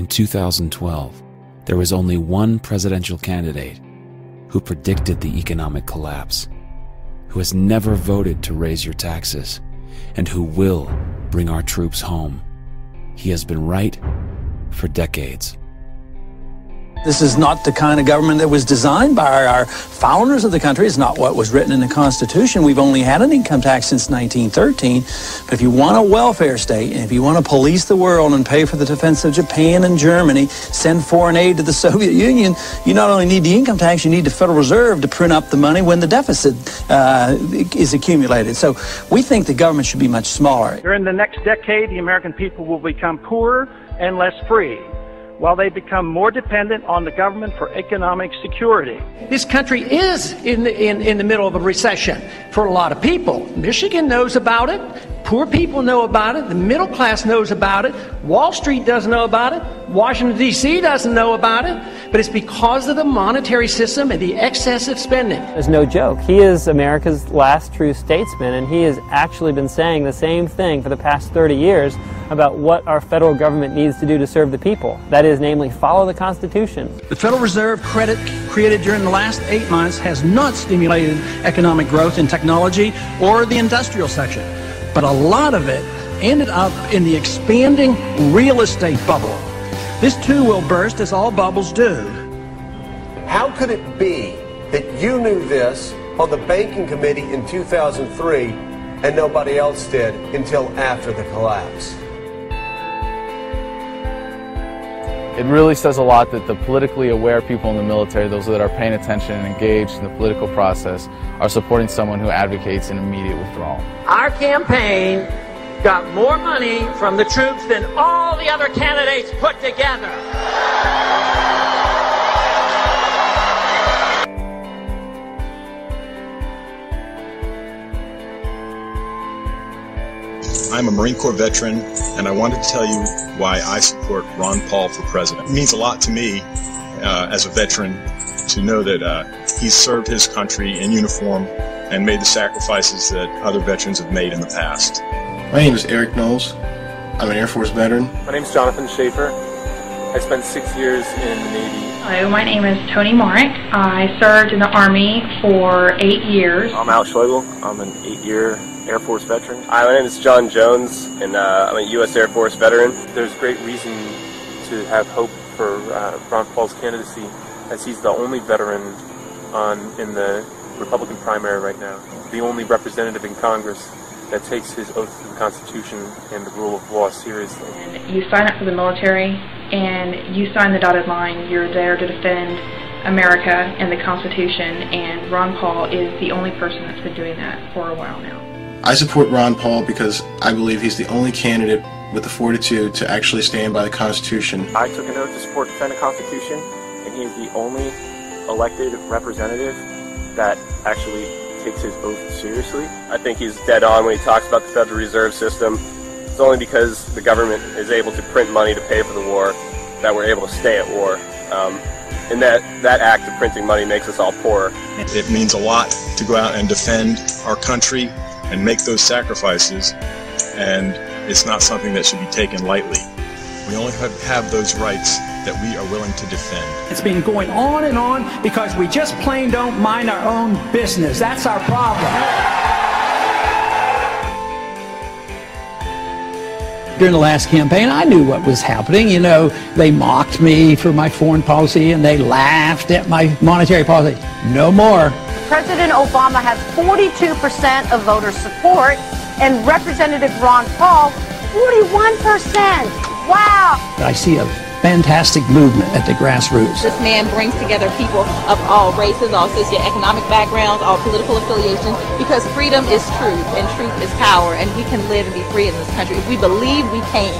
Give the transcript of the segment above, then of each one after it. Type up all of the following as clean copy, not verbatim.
In 2012, there was only one presidential candidate who predicted the economic collapse, who has never voted to raise your taxes, and who will bring our troops home. He has been right for decades. This is not the kind of government that was designed by our founders of the country. It's not what was written in the Constitution. We've only had an income tax since 1913. But if you want a welfare state, and if you want to police the world and pay for the defense of Japan and Germany, send foreign aid to the Soviet Union, you not only need the income tax, you need the Federal Reserve to print up the money when the deficit is accumulated. So we think the government should be much smaller. During the next decade, the American people will become poorer and less free, while they become more dependent on the government for economic security. This country is in the middle of a recession for a lot of people. Michigan knows about it. Poor people know about it. The middle class knows about it. Wall Street doesn't know about it. Washington, D.C. doesn't know about it. But it's because of the monetary system and the excessive spending. There's no joke. He is America's last true statesman, and he has actually been saying the same thing for the past 30 years about what our federal government needs to do to serve the people. That is, namely, follow the Constitution. The Federal Reserve credit created during the last 8 months has not stimulated economic growth in technology or the industrial section. But a lot of it ended up in the expanding real estate bubble. This too will burst, as all bubbles do. How could it be that you knew this on the banking committee in 2003 and nobody else did until after the collapse? It really says a lot that the politically aware people in the military, those that are paying attention and engaged in the political process, are supporting someone who advocates an immediate withdrawal. Our campaign got more money from the troops than all the other candidates put together. I'm a Marine Corps veteran, and I wanted to tell you why I support Ron Paul for president. It means a lot to me as a veteran to know that he's served his country in uniform and made the sacrifices that other veterans have made in the past. My name is Eric Knowles. I'm an Air Force veteran. My name is Jonathan Schaefer. I spent 6 years in the Navy. Hello, my name is Tony Marek. I served in the Army for 8 years. I'm Al Schlegel. I'm an 8-year Air Force veteran. Hi, my name is John Jones, and I'm a U.S. Air Force veteran. There's great reason to have hope for Ron Paul's candidacy, as he's the only veteran in the Republican primary right now, the only representative in Congress that takes his oath to the Constitution and the rule of law seriously. And you sign up for the military, and you sign the dotted line. You're there to defend America and the Constitution, and Ron Paul is the only person that's been doing that for a while now. I support Ron Paul because I believe he's the only candidate with the fortitude to actually stand by the Constitution. I took an oath to support and defend the Constitution, and he is the only elected representative that actually takes his oath seriously. I think he's dead on when he talks about the Federal Reserve System. It's only because the government is able to print money to pay for the war that we're able to stay at war. And that act of printing money makes us all poorer. It means a lot to go out and defend our country and make those sacrifices, and it's not something that should be taken lightly. We only have those rights that we are willing to defend. It's been going on and on because we just plain don't mind our own business. That's our problem. During the last campaign, I knew what was happening. You know, they mocked me for my foreign policy and they laughed at my monetary policy. No more. President Obama has 42% of voter support, and Representative Ron Paul, 41%. Wow. I see a fantastic movement at the grassroots. This man brings together people of all races, all socioeconomic backgrounds, all political affiliations, because freedom is truth, and truth is power, and we can live and be free in this country. If we believe, we can.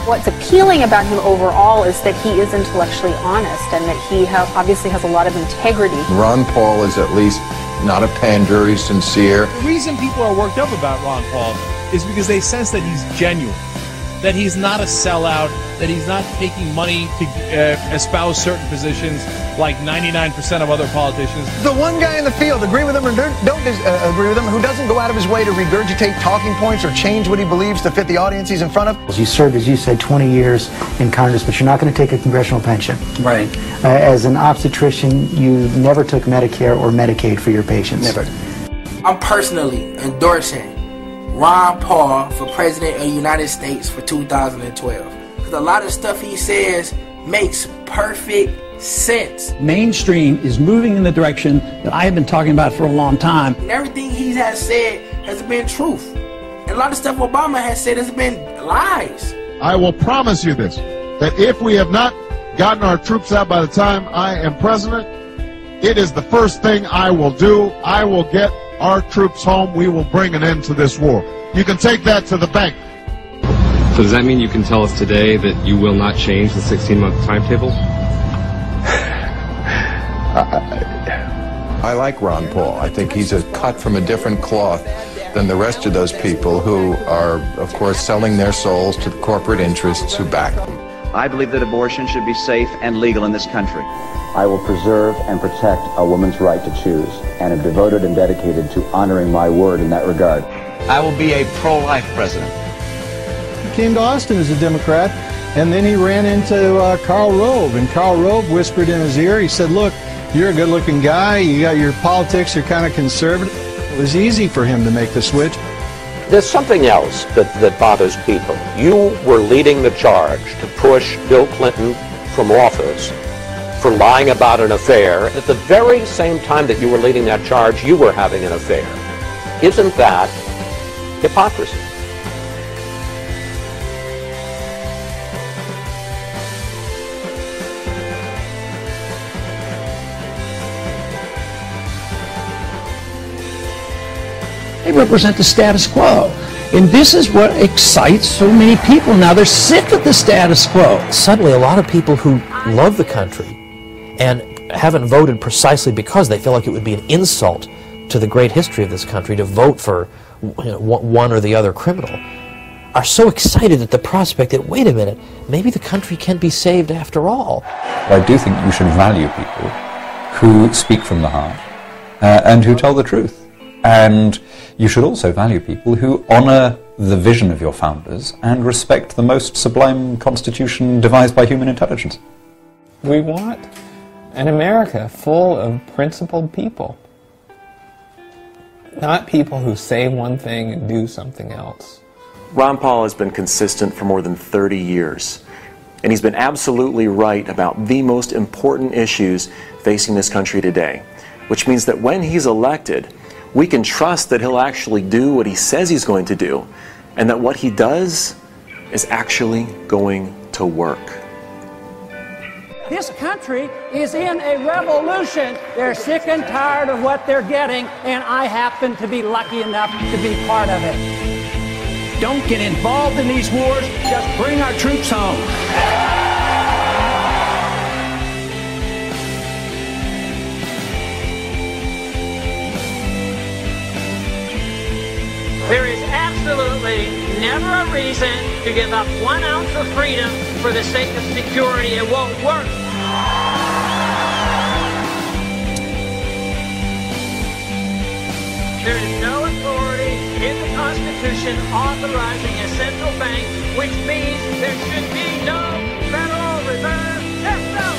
What's appealing about him overall is that he is intellectually honest and that he obviously has a lot of integrity. Ron Paul is at least not a pander, he's sincere. The reason people are worked up about Ron Paul is because they sense that he's genuine. that he's not a sellout, that he's not taking money to espouse certain positions like 99% of other politicians. The one guy in the field, agree with him or don't agree with him, who doesn't go out of his way to regurgitate talking points or change what he believes to fit the audience he's in front of. You served, as you said, 20 years in Congress, but you're not going to take a congressional pension. Right. As an obstetrician, you never took Medicare or Medicaid for your patients. Never. I'm personally endorsing Ron Paul for President of the United States for 2012. Because a lot of stuff he says makes perfect sense. Mainstream is moving in the direction that I have been talking about for a long time. And everything he has said has been truth. And a lot of stuff Obama has said has been lies. I will promise you this, that if we have not gotten our troops out by the time I am president, it is the first thing I will do. I will get our troops home. We will bring an end to this war. You can take that to the bank. So does that mean you can tell us today that you will not change the 16-month timetable? I like Ron Paul. I think he's cut from a different cloth than the rest of those people who are, of course, selling their souls to the corporate interests who back them. I believe that abortion should be safe and legal in this country. I will preserve and protect a woman's right to choose, and am devoted and dedicated to honoring my word in that regard. I will be a pro-life president. He came to Austin as a Democrat, and then he ran into Karl Rove, and Karl Rove whispered in his ear, he said, look, you're a good-looking guy, you got your politics, you're kind of conservative. It was easy for him to make the switch. There's something else that bothers people. You were leading the charge to push Bill Clinton from office for lying about an affair. At the very same time that you were leading that charge, you were having an affair. Isn't that hypocrisy? They represent the status quo. And this is what excites so many people now. They're sick of the status quo. Suddenly, a lot of people who love the country and haven't voted precisely because they feel like it would be an insult to the great history of this country to vote for one or the other criminal, are so excited at the prospect that, wait a minute, maybe the country can be saved after all. I do think you should value people who speak from the heart and who tell the truth. And you should also value people who honor the vision of your founders and respect the most sublime constitution devised by human intelligence. We want an America full of principled people, not people who say one thing and do something else. Ron Paul has been consistent for more than 30 years, and he's been absolutely right about the most important issues facing this country today, which means that when he's elected, we can trust that he'll actually do what he says he's going to do, and that what he does is actually going to work. This country is in a revolution. They're sick and tired of what they're getting, and I happen to be lucky enough to be part of it. Don't get involved in these wars. Just bring our troops home. There is absolutely never a reason to give up 1 ounce of freedom for the sake of security. It won't work. There is no authority in the Constitution authorizing a central bank, which means there should be no Federal Reserve system.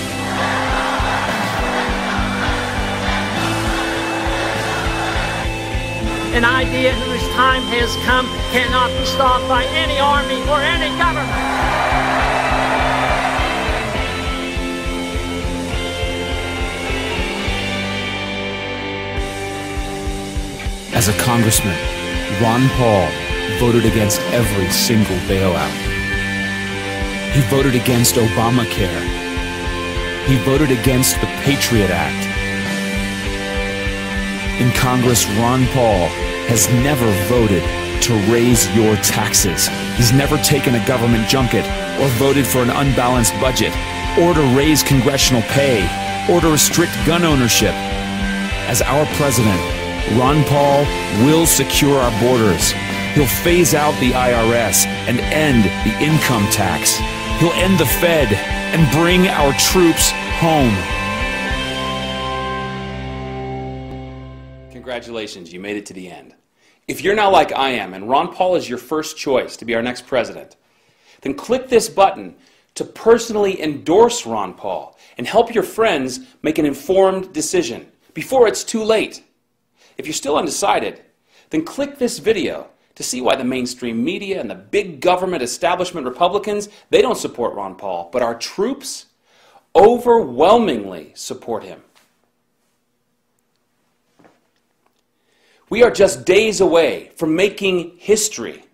An idea whose time has come cannot be stopped by any army or any government. As a congressman, Ron Paul voted against every single bailout. He voted against Obamacare. He voted against the Patriot Act. In Congress, Ron Paul has never voted to raise your taxes. He's never taken a government junket or voted for an unbalanced budget or to raise congressional pay or to restrict gun ownership. As our president, Ron Paul will secure our borders. He'll phase out the IRS and end the income tax. He'll end the Fed and bring our troops home. Congratulations, you made it to the end. If you're now like I am and Ron Paul is your first choice to be our next president, then click this button to personally endorse Ron Paul and help your friends make an informed decision before it's too late. If you're still undecided, then click this video to see why the mainstream media and the big government establishment Republicans, they don't support Ron Paul, but our troops overwhelmingly support him. We are just days away from making history,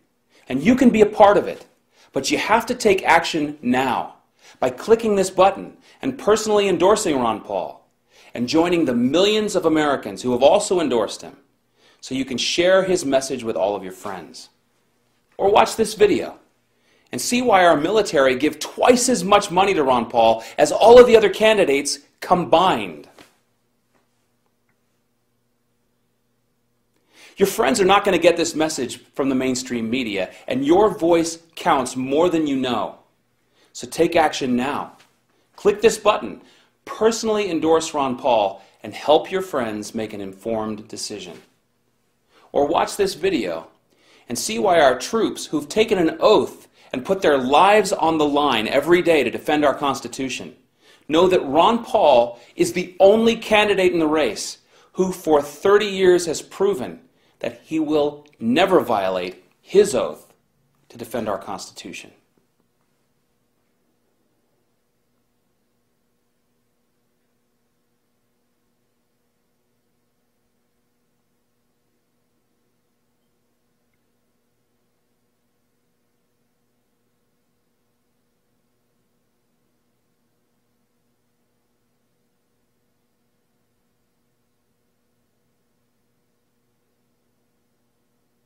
and you can be a part of it, but you have to take action now by clicking this button and personally endorsing Ron Paul and joining the millions of Americans who have also endorsed him so you can share his message with all of your friends. Or watch this video and see why our military give twice as much money to Ron Paul as all of the other candidates combined. Your friends are not going to get this message from the mainstream media, and your voice counts more than you know. So take action now. Click this button, personally endorse Ron Paul, and help your friends make an informed decision. Or watch this video and see why our troops, who've taken an oath and put their lives on the line every day to defend our Constitution, know that Ron Paul is the only candidate in the race who for 30 years has proven that he will never violate his oath to defend our Constitution.